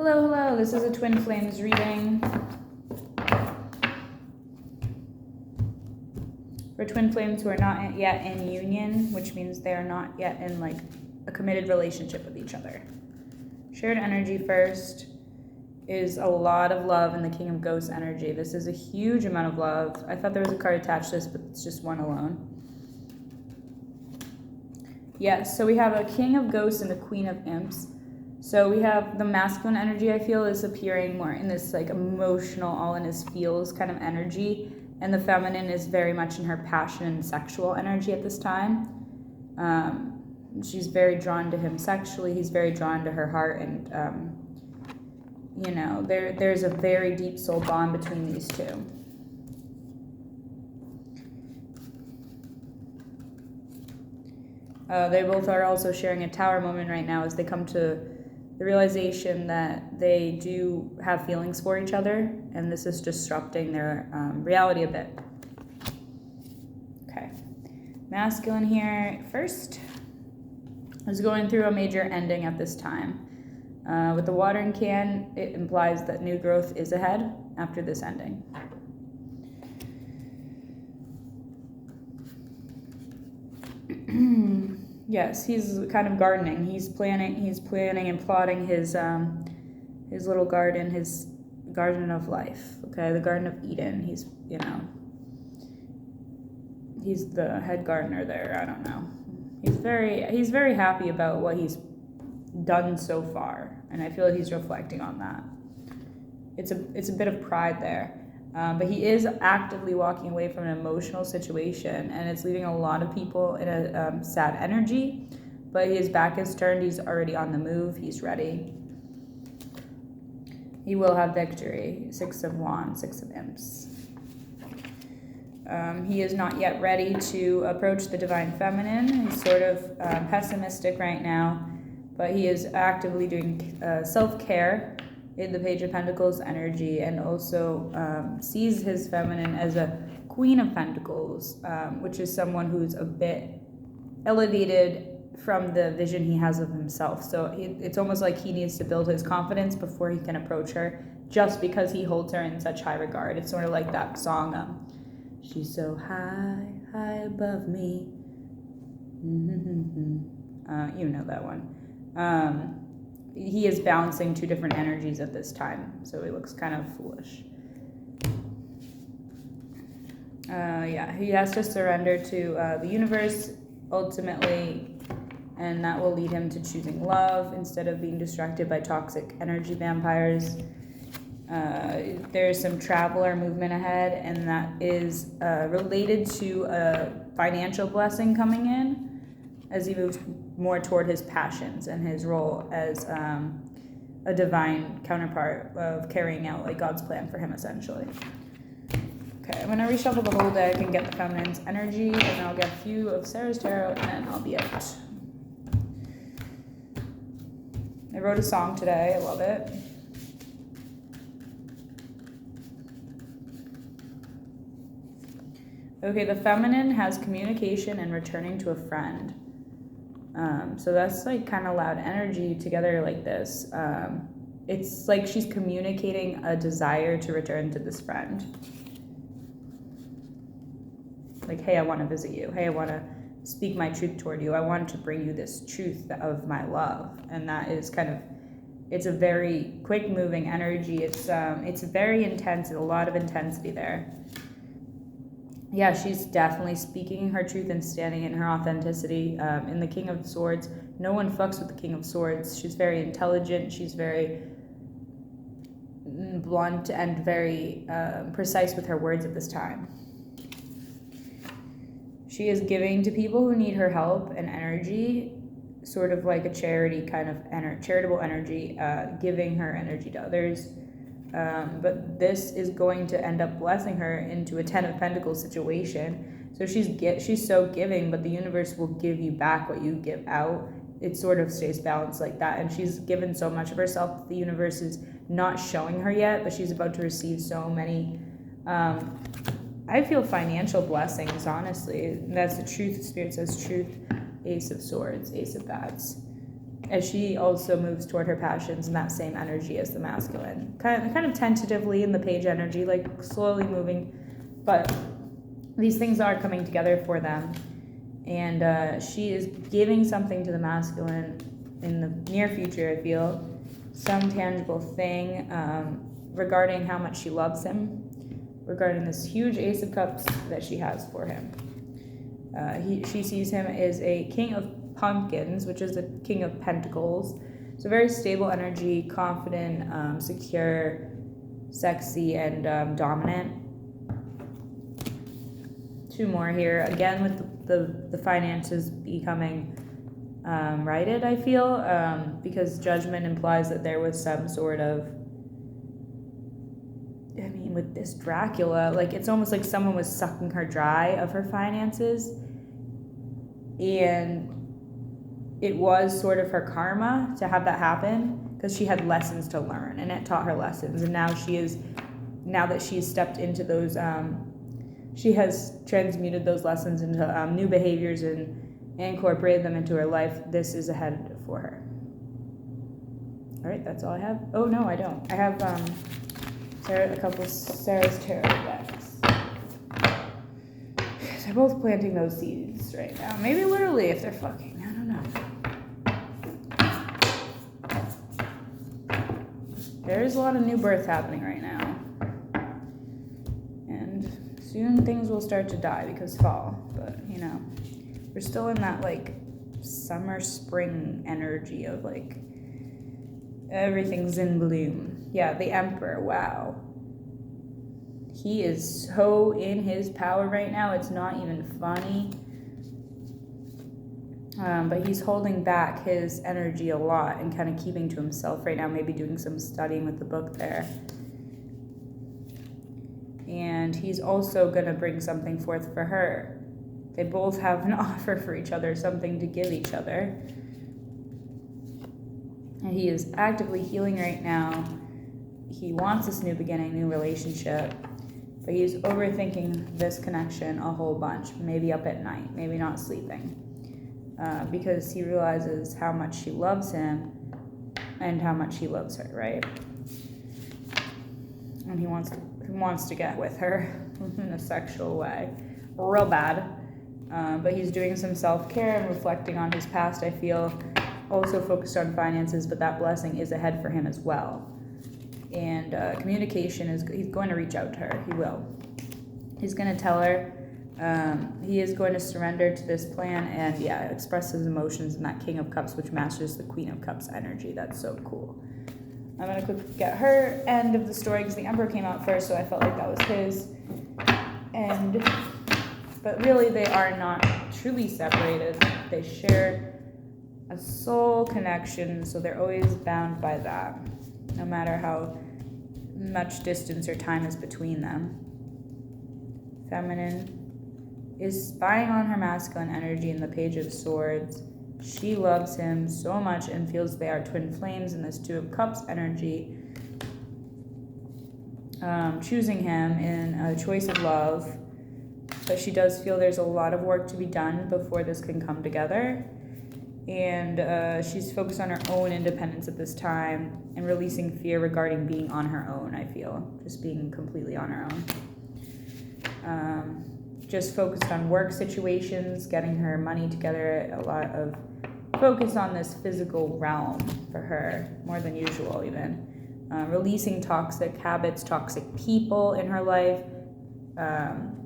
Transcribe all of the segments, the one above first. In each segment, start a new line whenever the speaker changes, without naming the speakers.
Hello, this is a Twin Flames reading. For Twin Flames who are not yet in union, which means they are not yet in like a committed relationship with each other. Shared energy first is a lot of love in the King of Ghosts energy. This is a huge amount of love. I thought there was a card attached to this, but it's just one alone. Yes, so we have a King of Ghosts and the Queen of Imps. So we have the masculine energy, I feel, is appearing more in this like emotional, all in his feels kind of energy. And the feminine is very much in her passion and sexual energy at this time. She's very drawn to him sexually. He's very drawn to her heart. And, there's a very deep soul bond between these two. They both are also sharing a tower moment right now as they come to the realization that they do have feelings for each other, and this is disrupting their reality a bit. Okay. Masculine here first is going through a major ending at this time. With the watering can, it implies that new growth is ahead after this ending. Yes, he's kind of gardening. He's planning and plotting his little garden, his garden of life. Okay, the Garden of Eden. He's the head gardener there. I don't know. He's very happy about what he's done so far, and I feel like he's reflecting on that. It's a bit of pride there. But he is actively walking away from an emotional situation, and it's leaving a lot of people in a sad energy. But his back is turned. He's already on the move. He's ready. He will have victory. 6 of Wands, 6 of Imps. He is not yet ready to approach the Divine Feminine. He's sort of pessimistic right now, but he is actively doing self-care in the Page of Pentacles energy, and also sees his feminine as a Queen of Pentacles, which is someone who's a bit elevated from the vision he has of himself. So it's almost like he needs to build his confidence before he can approach her, just because he holds her in such high regard. It's sort of like that song, she's so high above me. You know that one. He is balancing two different energies at this time, so he looks kind of foolish. He has to surrender to the universe ultimately, and that will lead him to choosing love instead of being distracted by toxic energy vampires. There's some travel or movement ahead, and that is related to a financial blessing coming in as he moves more toward his passions and his role as a divine counterpart of carrying out like God's plan for him, essentially. Okay, I'm going to reshuffle the whole deck and get the feminine's energy, and then I'll get a few of Sarah's tarot, and then I'll be out. I wrote a song today. I love it. Okay, the feminine has communication and returning to a friend. So that's like kind of loud energy together like this. It's like she's communicating a desire to return to this friend. Like, hey, I want to visit you. Hey, I want to speak my truth toward you. I want to bring you this truth of my love. And that is it's a very quick moving energy. It's very intense, and a lot of intensity there. Yeah, she's definitely speaking her truth and standing in her authenticity. In the King of Swords, no one fucks with the King of Swords. She's very intelligent. She's very blunt and very precise with her words at this time. She is giving to people who need her help and energy, sort of like a charity kind of charitable energy, giving her energy to others. But this is going to end up blessing her into a 10 of Pentacles situation. So she's so giving, but the universe will give you back what you give out. It sort of stays balanced like that. And she's given so much of herself that the universe is not showing her yet, but she's about to receive so many, I feel, financial blessings, honestly. That's the truth. Spirit says truth. Ace of Swords, Ace of Bats. as she also moves toward her passions in that same energy as the masculine. Kind of tentatively in the page energy, like slowly moving, but these things are coming together for them. And she is giving something to the masculine in the near future, I feel. Some tangible thing regarding how much she loves him, regarding this huge Ace of Cups that she has for him. She sees him as a king of pumpkins, which is the king of pentacles. So very stable energy, confident, secure, sexy, and dominant. Two more here. Again, with the finances becoming righted, I feel, because judgment implies that there was some sort of, I mean, with this Dracula, like it's almost like someone was sucking her dry of her finances, and it was sort of her karma to have that happen, because she had lessons to learn, and it taught her lessons. And now that she's stepped into those, she has transmuted those lessons into new behaviors and incorporated them into her life. This is ahead for her. All right, that's all I have. Oh no, I don't. I have a couple Sarah's tarot decks. They're both planting those seeds right now. Maybe literally if they're fucking. I don't know. There is a lot of new birth happening right now. And soon things will start to die because fall. But, you know, we're still in that, like, summer, spring energy of, like, everything's in bloom. Yeah, the Emperor, wow. He is so in his power right now, it's not even funny. But he's holding back his energy a lot and kind of keeping to himself right now, maybe doing some studying with the book there. And he's also going to bring something forth for her. They both have an offer for each other, something to give each other. And he is actively healing right now. He wants this new beginning, new relationship. But he's overthinking this connection a whole bunch, maybe up at night, maybe not sleeping. Because he realizes how much she loves him and how much he loves her, right? And he wants to get with her in a sexual way, real bad. But he's doing some self-care and reflecting on his past, I feel. Also focused on finances, but that blessing is ahead for him as well. And communication he's going to reach out to her. He will. He's going to tell her. He is going to surrender to this plan and, express his emotions in that King of Cups, which matches the Queen of Cups energy. That's so cool. I'm going to quickly get her end of the story because the Emperor came out first, so I felt like that was his. But really, they are not truly separated. They share a soul connection, so they're always bound by that, no matter how much distance or time is between them. Feminine is spying on her masculine energy in the Page of Swords. She loves him so much and feels they are twin flames in this Two of Cups energy. Choosing him in a choice of love. But she does feel there's a lot of work to be done before this can come together. And she's focused on her own independence at this time and releasing fear regarding being on her own, I feel. Just being completely on her own. Just focused on work situations, getting her money together, a lot of focus on this physical realm for her, more than usual even. Releasing toxic habits, toxic people in her life,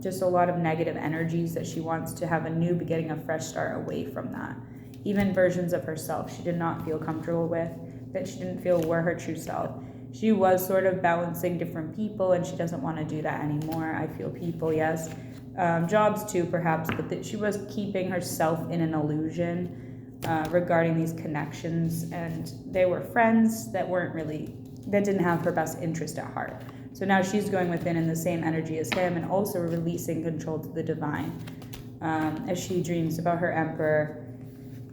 just a lot of negative energies that she wants to have a new beginning, a fresh start away from that. Even versions of herself she did not feel comfortable with, that she didn't feel were her true self. She was sort of balancing different people, and she doesn't want to do that anymore. I feel people, yes. Jobs too, perhaps, but that she was keeping herself in an illusion regarding these connections, and they were friends that didn't have her best interest at heart. So now she's going within in the same energy as him and also releasing control to the divine as she dreams about her Emperor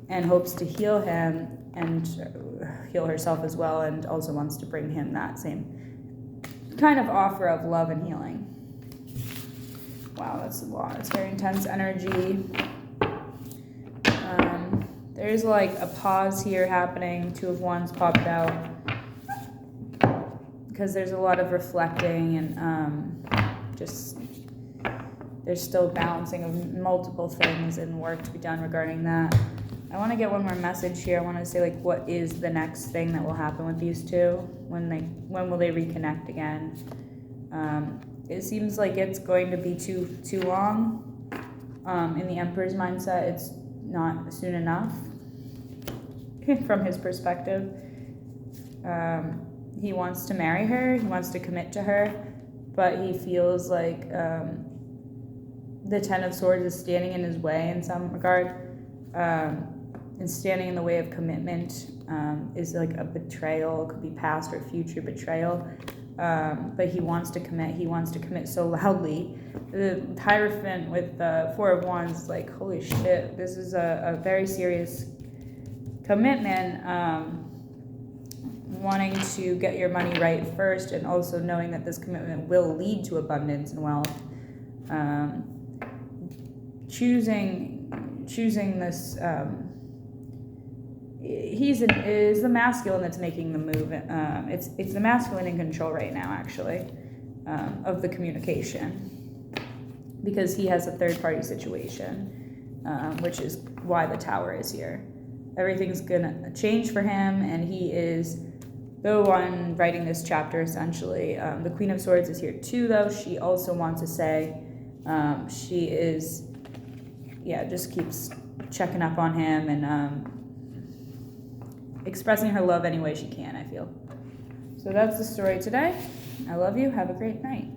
and hopes to heal him and heal herself as well, and also wants to bring him that same kind of offer of love and healing. Wow, that's a lot. It's very intense energy. there's like a pause here happening. Two of Wands popped out because there's a lot of reflecting and just there's still balancing of multiple things and work to be done regarding that. I want to get one more message here. I want to say, like, what is the next thing that will happen with these two? When will they reconnect again? It seems like it's going to be too long. In the Emperor's mindset, it's not soon enough. From his perspective, he wants to marry her. He wants to commit to her, but he feels like the Ten of Swords is standing in his way in some regard. And standing in the way of commitment is like a betrayal. It could be past or future betrayal. But he wants to commit. He wants to commit so loudly. The Hierophant with the Four of Wands is like, holy shit, this is a very serious commitment. Wanting to get your money right first, and also knowing that this commitment will lead to abundance and wealth. Choosing this. Is the masculine that's making the move. It's the masculine in control right now, actually, of the communication, because he has a third-party situation, which is why the Tower is here. Everything's gonna change for him, and he is the one writing this chapter, essentially. The Queen of Swords is here too, though. She also wants to say she is, just keeps checking up on him and expressing her love any way she can, I feel. So that's the story today. I love you. Have a great night.